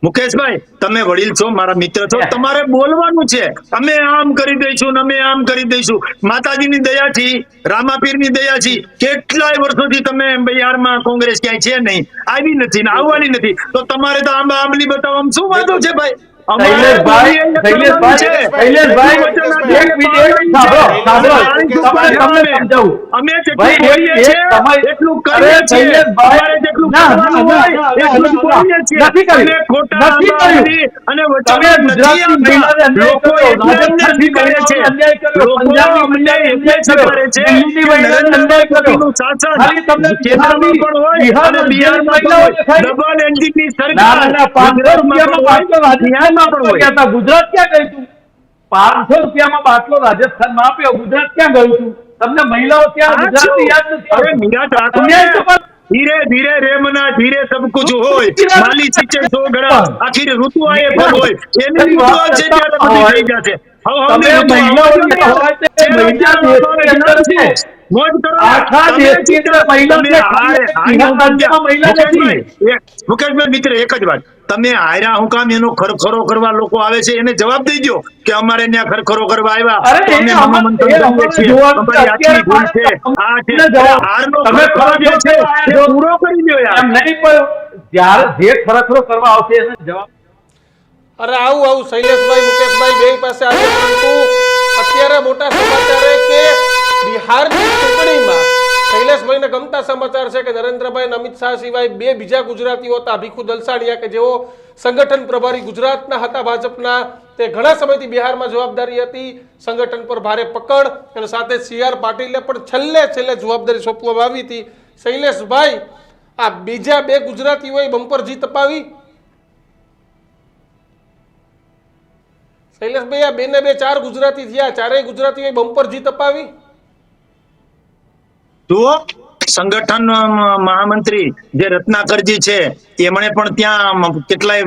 મુકેશભાઈ તમે વડીલ છો, મારા મિત્ર છો, તમારે બોલવાનું છે. અમે આમ કરી દઈશું, અમે આમ કરી દઈશું. માતાજીની દયાથી, રામાપીરની દયાથી કેટલાય વર્ષોથી તમે બિહારમાં કોંગ્રેસ ક્યાંય છે નહીં, આવી નથી ને આવવાની નથી. તો તમારે તો આંબલી બતાવવામાં શું વાંધો છે ભાઈ? ડબલ એન્જિનની સરકાર ગુજરાત ક્યાં ગયું તું? 500 રૂપિયામાં બાટલો રાજસ્થાનમાં આપ્યો. ગુજરાત ક્યાં ગયું તું? તમને મહિલાઓ ત્યાં ગુજરાતની યાદ નથી. ધીરે ધીરે રે મના ધીરે સબ કુછ હોય. માલી સિંચે 100 ગણા, આખી ઋતુ આયે ભર હોય. એની ઋતુ આવશે ત્યારે બધું થઈ જશે. મોજ કરો. મુકેશભાઈ મિત્ર એક જ વાત, તમે હાર્યા હું કામ એનો ખરખરો કરવા લોકો આવે છે, એને જવાબ દઈ દો કે અમારે ત્યાં ખરખરો કરવા આવ્યા, અમે મહામંત્રી કરીએ છીએ, અમારી આટલી ભૂલ છે, આ છે. હારનો ખરખરો જે છે એ પૂરો કરી દો યાર. નહીં, પણ જ્યારે જે ખરખરો કરવા આવશે એને જવાબ. અરે આવું શૈલેષભાઈ, મુકેશભાઈ બે પાસે આજે. પરંતુ અત્યારે મોટા સમાચાર કે બિહારની ચૂંટણીમાં શૈલેષભાઈને ગમતા સમાચાર છે કે નરેન્દ્રભાઈ અને અમિત શાહ સિવાય 2 બીજા ગુજરાતીઓ હતા, ભીખુ દલસાણિયા કે જેઓ સંગઠન પ્રભારી ગુજરાતના હતા ભાજપના. તે ઘણા સમયથી બિહારમાં જવાબદારી હતી, સંગઠન પર ભારે પકડ, અને સાથે CR પાટીલને પણ છેલ્લે જવાબદારી સોંપવામાં આવી હતી. શૈલેષભાઈ, આ બીજા 2 ગુજરાતીઓએ બમ્પર જીત અપાવી. શૈલેષભાઈ, આ 2 ને 2 4 ગુજરાતી થયા, 4 ગુજરાતીઓએ બમ્પર જીત અપાવી. જુઓ, સંગઠન મહામંત્રી જે રત્નાકરજી છે એમણે પણ ત્યાં કેટલાય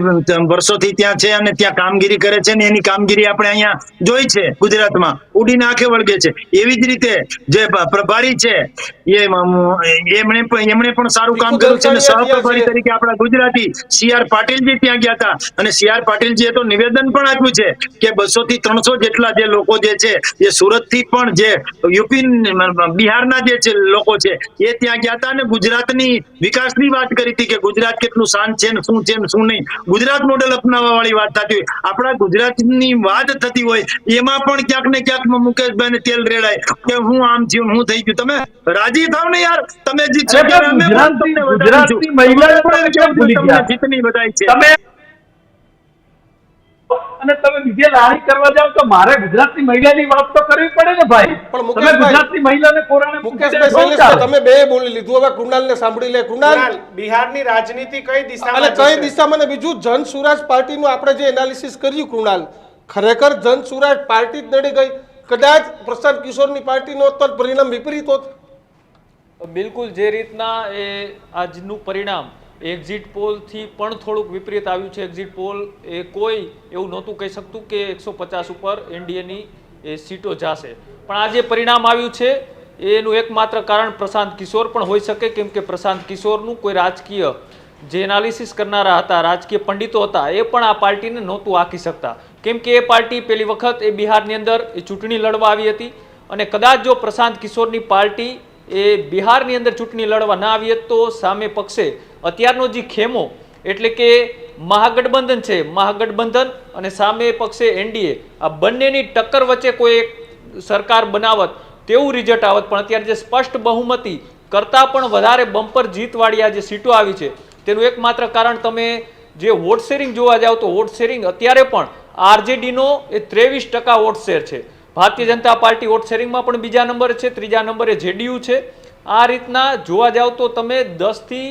વર્ષોથી ત્યાં છે અને ત્યાં કામગીરી કરે છે ને એની કામગીરી આપણે અહીંયા જોઈ છે ગુજરાતમાં. ઉડીને આંખે વળગે છે. એવી જ રીતે જે પ્રભારી છે એમણે પણ સારું કામ કર્યું છે અને સહપ્રભારી તરીકે આપણા ગુજરાતી CR પાટીલજી ત્યાં ગયા હતા અને CR પાટીલજીએ તો નિવેદન પણ આપ્યું છે કે 200 થી 300 જેટલા જે લોકો જે છે એ સુરત થી પણ જે યુપી બિહારના જે છે લોકો છે એ ત્યાં ગયા હતા અને ગુજરાતની વિકાસની વાત કરી હતી કે ગુજરાત કેટલું શાંત છે ને શું નહીં. ગુજરાત મોડેલ અપનાવવા વાળી વાત થતી હોય, આપણા ગુજરાતની વાત થતી હોય એમાં પણ ક્યાંક ને ક્યાંક મુકેશભાઈ ને તેલ રેડાય કે હું આમ થયું હું થઈ ગયું. તમે રાજી થાવ ને યાર, તમે જીતશો ત્યારે અમે પણ તમને ગુજરાતની વધારીશું. મહિલાઓ તમારે તમે કેમ ભૂલી તમને ગયા? જીતની બધાઈ છે. તમે અને તમે બીજે લાણી કરવા જાવ તો મારે ગુજરાતની મહિલાની વાત તો કરવી પડે ને ભાઈ. પણ તમે મુકેશભાઈ- ગુજરાતની મહિલાને કોરાણે મુકેશભાઈ, પૂછીને શૈલેષભાઈ, કોણ તમે બે બોલી લીધું, હવે કૃણાલને સાંભળી લે. કૃણાલ, કૃણાલ, બિહારની રાજનીતિ કઈ અને દિશામાં કઈ જશે? દિશામાં ને બીજું જન સુરાજ પાર્ટીનું આપણે જે એનાલિસિસ કર્યું કૃણાલ, ખરેખર જન સુરાજ પાર્ટી જ નડી ગઈ. કદાચ પ્રશાંત કિશોરની પાર્ટીનો હોત તો પરિણામ વિપરીત હોત. બિલકુલ જે રીતના એ આજનું પરિણામ એક્ઝિટ પોલથી પણ થોડુંક વિપરીત આવ્યું છે. એક્ઝિટ પોલ એ કોઈ એવું નહોતું કહી શકતું કે 150 ઉપર એનડીએની એ સીટો જશે, પણ આ જે પરિણામ આવ્યું છે એનું એકમાત્ર કારણ પ્રશાંત કિશોર પણ હોઈ શકે, કેમ કે પ્રશાંત કિશોરનું કોઈ રાજકીય જે એનાલિસિસ કરનારા હતા, રાજકીય પંડિતો હતા, એ પણ આ પાર્ટીને નહોતું આંકી શકતા, કેમ કે એ પાર્ટી પહેલી વખત એ બિહારની અંદર એ ચૂંટણી લડવા આવી હતી અને કદાચ જો પ્રશાંત કિશોરની પાર્ટી એ બિહારની અંદર ચૂંટણી લડવા ના આવી તો સામે પક્ષે અત્યારનો જે ખેમો એટલે કે મહાગઠબંધન છે, મહાગઠબંધન અને સામે પક્ષે એનડીએ, આ બંનેની ટક્કર વચ્ચે કોઈ એક સરકાર બનાવત તેવું રિઝલ્ટ આવત. પણ અત્યારે જે સ્પષ્ટ બહુમતી કરતાં પણ વધારે બમ્પર જીતવાળી આ જે સીટો આવી છે તેનું એકમાત્ર કારણ તમે જે વોટ શેરિંગ જોવા જાવ તો વોટ શેરિંગ અત્યારે પણ આરજેડીનો એ 23% વોટ શેર છે. ભારતીય જનતા પાર્ટી વોટ શેરિંગમાં પણ બીજા નંબરે છે, ત્રીજા નંબરે જેડીયુ છે. આ રીતના જોવા જાવ તો તમે 10 થી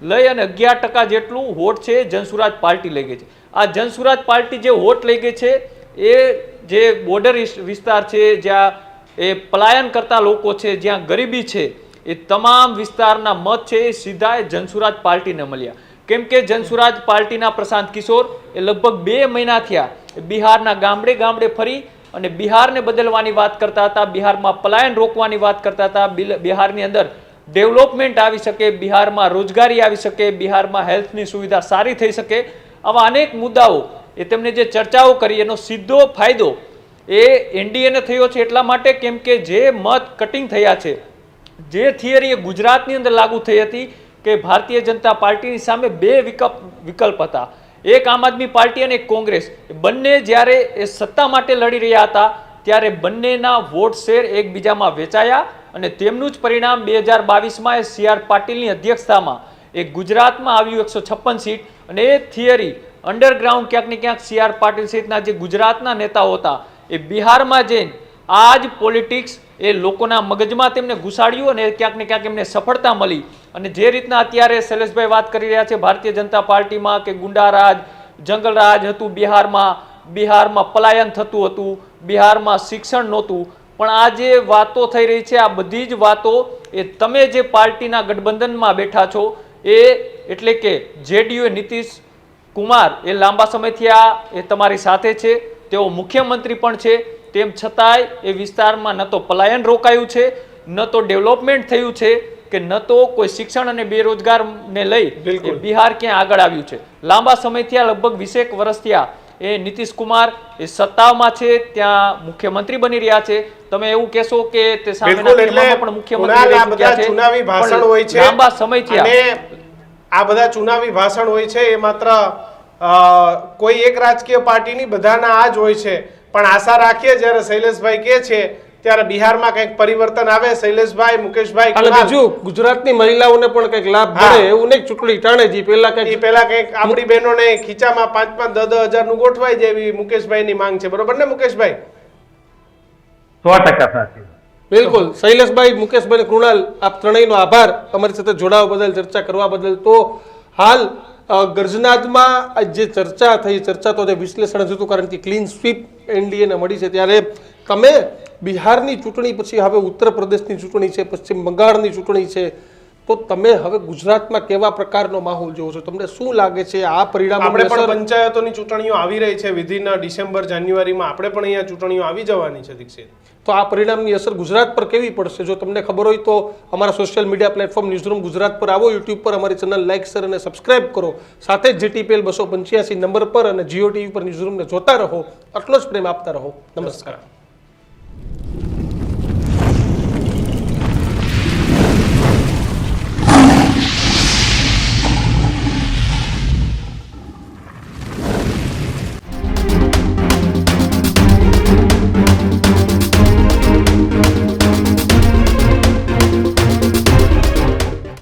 લઈ અને 11% જેટલું વોટ છે જનસુરાજ પાર્ટી લઈ ગઈ છે. આ જનસુરાજ પાર્ટી જે વોટ લઈ ગઈ છે એ જે બોર્ડર વિસ્તાર છે, જ્યાં એ પલાયન કરતા લોકો છે, જ્યાં ગરીબી છે, એ તમામ વિસ્તારના મત છે એ સીધા એ જનસુરાજ પાર્ટીને મળ્યા. કેમ કે જનસુરાજ પાર્ટીના પ્રશાંત કિશોર એ લગભગ 2 મહિના થયા બિહારના ગામડે ગામડે ફરી અને બિહારને બદલવાની વાત કરતા હતા, બિહારમાં પલાયન રોકવાની વાત કરતા હતા, બિહારની અંદર ડેવલપમેન્ટ આવી શકે, બિહારમાં રોજગારી આવી શકે, બિહારમાં હેલ્થની સુવિધા સારી થઈ શકે, આવા અનેક મુદ્દાઓ એ તેમણે જે ચર્ચાઓ કરી એનો સીધો ફાયદો એ એનડીએને થયો છે. એટલા માટે કેમ કે જે મત કટિંગ થયા છે, જે થિયરી એ ગુજરાતની અંદર લાગુ થઈ હતી કે ભારતીય જનતા પાર્ટીની સામે 2 વિકલ્પ હતા, એક આમ આદમી પાર્ટી અને એક કોંગ્રેસ. બંને જ્યારે એ સત્તા માટે લડી રહ્યા હતા ત્યારે બંનેના વોટ શેર એકબીજામાં વેચાયા અને તેમનું જ પરિણામ 2022માં એ CR પાટીલની અધ્યક્ષતામાં એ ગુજરાતમાં આવ્યું 156 સીટ. અને એ થિયરી અંડરગ્રાઉન્ડ ક્યાંક ને ક્યાંક CR પાટીલ સહિતના જે ગુજરાતના નેતાઓ હતા એ બિહારમાં જઈને આ જ પોલિટિક્સ એ લોકોના મગજમાં તેમને ઘુસાડ્યું અને ક્યાંક ને ક્યાંક એમને સફળતા મળી. અને જે રીતના અત્યારે શૈલેષભાઈ વાત કરી રહ્યા છે ભારતીય જનતા પાર્ટીમાં કે ગુંડારાજ, જંગલરાજ હતું બિહારમાં પલાયન થતું હતું, બિહારમાં શિક્ષણ નહોતું, પણ આ જે વાતો થઈ રહી છે આ બધી જ વાતો એ તમે જે પાર્ટીના ગઠબંધનમાં બેઠા છો એ એટલે કે જેડીયુ નીતિશ કુમાર એ લાંબા સમયથી એ તમારી સાથે છે, તેઓ મુખ્યમંત્રી પણ છે, તેમ છતાંય એ વિસ્તારમાં ન તો પલાયન રોકાયું છે, ન તો ડેવલપમેન્ટ થયું છે કે ન તો કોઈ શિક્ષણ અને બેરોજગારને લઈ બિહાર ક્યાં આગળ આવ્યું છે. લાંબા સમયથી લગભગ 20 વર્ષ થયા એ નીતિશ કુમાર એ સત્તામાં છે, ત્યાં મુખ્યમંત્રી બની રહ્યા છે. તમે એવું કહેશો કે તે સામેના પણ મુખ્યમંત્રી રહી ચૂક્યા છે, ચુનાવી ભાષણ હોય છે લાંબા સમયથી અને આ બધા ચુનાવી ભાષણ હોય છે એ માત્ર કોઈ એક રાજકીય પાર્ટીની બધાના આ જ હોય છે. પણ આશા રાખીએ જ્યારે શૈલેષભાઈ કહે છે ત્યારે બિહારમાં કંઈક પરિવર્તન આવે. શૈલેષભાઈ, મુકેશભાઈ, અને બીજું ગુજરાતની મહિલાઓને પણ કંઈક લાભ મળે એવું નહીં ચૂંટણી ટાણે જી પહેલા કંઈક આપણી બહેનોને ખીચામાં 5-5 10 હજારનું ગોઠવાઈ જાય એવી મુકેશભાઈની માંગ છે. બરોબર ને મુકેશભાઈ? 100% સાચી. બિલકુલ. શૈલેષભાઈ, મુકેશભાઈ, કૃણાલ, આપ ત્રણેયનો આભાર અમારી સાથે જોડાવા બદલ, ચર્ચા કરવા બદલ. તો હાલ ગર્જનાદમાં જે ચર્ચા થઈ, ચર્ચા તો વિશ્લેષણ જ હતું કારણ કે ક્લીન સ્વીપ એનડીએને મળી છે. ત્યારે તમે બિહારની ચૂંટણી પછી હવે ઉત્તર પ્રદેશની ચૂંટણી છે, પશ્ચિમ બંગાળની ચૂંટણી છે, તો તમે હવે ગુજરાતમાં કેવા પ્રકારનો માહોલ જોવો છો? તમને શું લાગે છે આ પરિણામ આપણે પણ પંચાયતોની ચૂંટણીઓ આવી રહી છે વિધિન ડિસેમ્બર જાન્યુઆરીમાં આપણે પણ અહીંયા ચૂંટણીઓ આવી જવાની છે દીક્ષિત. તો આ પરિણામની અસર ગુજરાત પર કેવી પડશે? જો તમને ખબર હોય તો અમારા social media platform newsroom Gujarat પર આવો, યુટ્યુબ પર અમારી ચેનલ લાઇક શેર અને સબસ્ક્રાઇબ કરો. સાથે જ GTPL 285 નંબર પર અને જીઓ ટીવી પર ન્યૂઝરૂમને જોતા રહો. આટલો જ પ્રેમ આપતા રહો. નમસ્કાર.